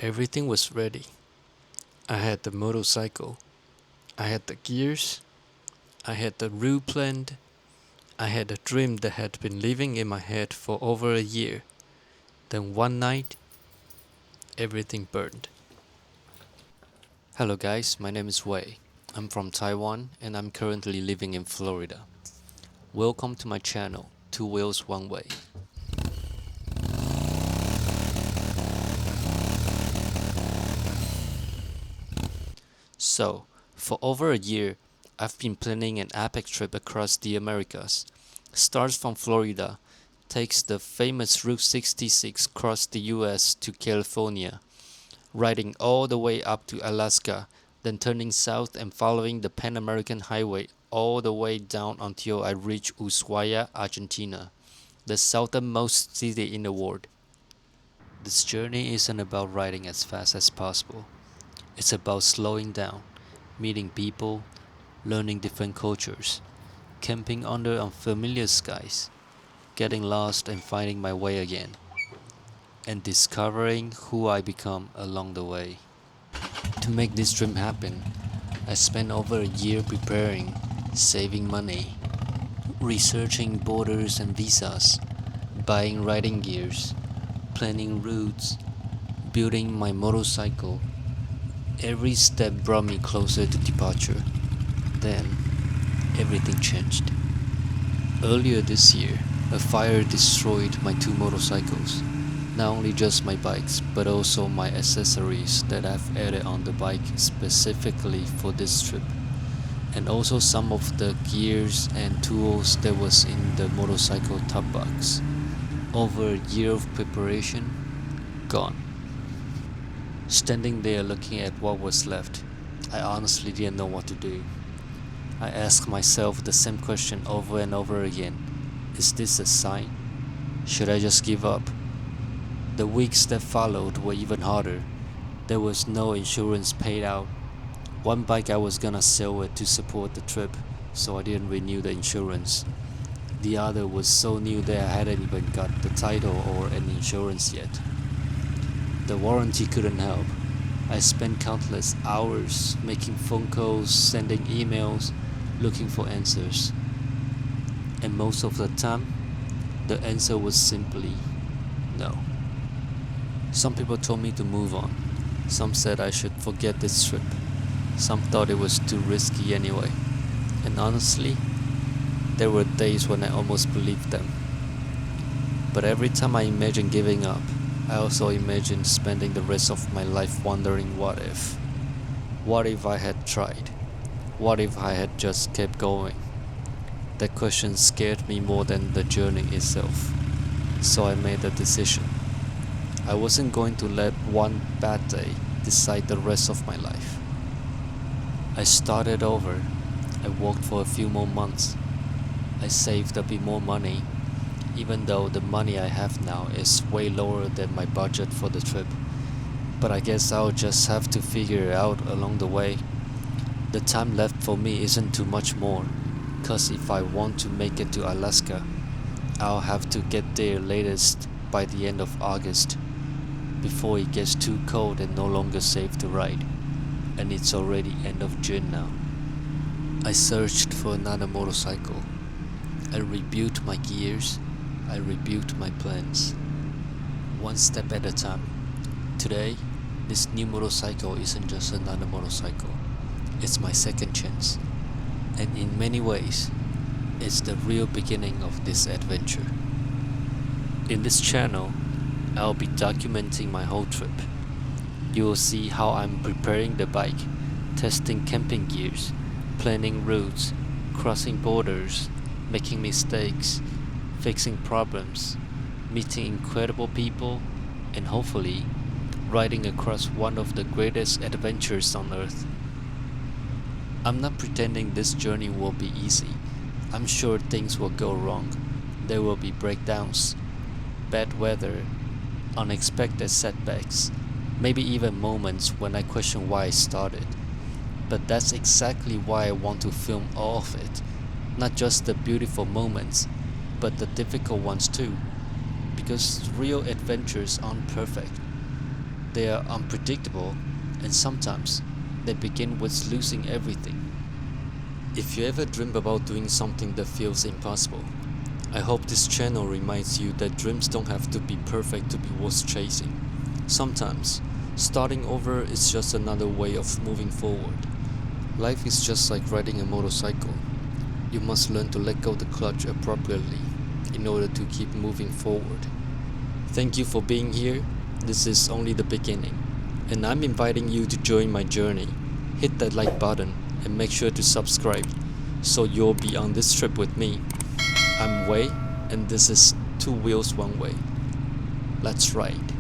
Everything was ready. I had the motorcycle, I had the gears, I had the route planned, I had a dream that had been living in my head for over a year. Then one night, everything burned. Hello guys, my name is Wei. I'm from Taiwan and I'm currently living in Florida. Welcome to my channel, Two Wheels One Way. So, for over a year, I've been planning an epic trip across the Americas. Starts from Florida, takes the famous Route 66 across the US to California, riding all the way up to Alaska, then turning south and following the Pan American Highway all the way down until I reach Ushuaia, Argentina, the southernmost city in the world. This journey isn't about riding as fast as possible. It's about slowing down, meeting people, learning different cultures, camping under unfamiliar skies, getting lost and finding my way again, and discovering who I become along the way. To make this dream happen, I spent over a year preparing, saving money, researching borders and visas, buying riding gears, planning routes, building my motorcycle. Every step brought me closer to departure. Then, everything changed. Earlier this year, a fire destroyed my two motorcycles. Not only just my bikes, but also my accessories that I've added on the bike specifically for this trip. And also some of the gears and tools that was in the motorcycle top box. Over a year of preparation, gone. Standing there looking at what was left, I honestly didn't know what to do. I asked myself the same question over and over again. Is this a sign? Should I just give up? The weeks that followed were even harder. There was no insurance paid out. One bike I was gonna sell it to support the trip, so I didn't renew the insurance. The other was so new that I hadn't even got the title or any insurance yet. The warranty couldn't help. I spent countless hours making phone calls, sending emails, looking for answers. And most of the time, the answer was simply no. Some people told me to move on. Some said I should forget this trip. Some thought it was too risky anyway. And honestly, there were days when I almost believed them. But every time I imagined giving up, I also imagined spending the rest of my life wondering what if. What if I had tried? What if I had just kept going? That question scared me more than the journey itself. So I made a decision. I wasn't going to let one bad day decide the rest of my life. I started over. I worked for a few more months. I saved a bit more money, even though the money I have now is way lower than my budget for the trip. But I guess I'll just have to figure it out along the way. The time left for me isn't too much more, cause if I want to make it to Alaska, I'll have to get there latest by the end of August, before it gets too cold and no longer safe to ride. And it's already end of June now. I searched for another motorcycle. I rebuilt my gears. I rebuilt my plans. One step at a time. Today, this new motorcycle isn't just another motorcycle. It's my second chance. And in many ways, it's the real beginning of this adventure. In this channel, I'll be documenting my whole trip. You will see how I'm preparing the bike, testing camping gears, planning routes, crossing borders, making mistakes, fixing problems, meeting incredible people, and hopefully riding across one of the greatest adventures on earth. I'm not pretending this journey will be easy. I'm sure things will go wrong. There will be breakdowns, bad weather, unexpected setbacks, maybe even moments when I question why I started. But that's exactly why I want to film all of it. Not just the beautiful moments, but the difficult ones too. Because real adventures aren't perfect. They are unpredictable, and sometimes they begin with losing everything. If you ever dream about doing something that feels impossible, I hope this channel reminds you that dreams don't have to be perfect to be worth chasing. Sometimes, starting over is just another way of moving forward. Life is just like riding a motorcycle. You must learn to let go the clutch appropriately in order to keep moving forward. Thank you for being here. This is only the beginning, and I'm inviting you to join my journey. Hit that like button and make sure to subscribe so you'll be on this trip with me. I'm Wei, and this is Two Wheels One Way. Let's ride.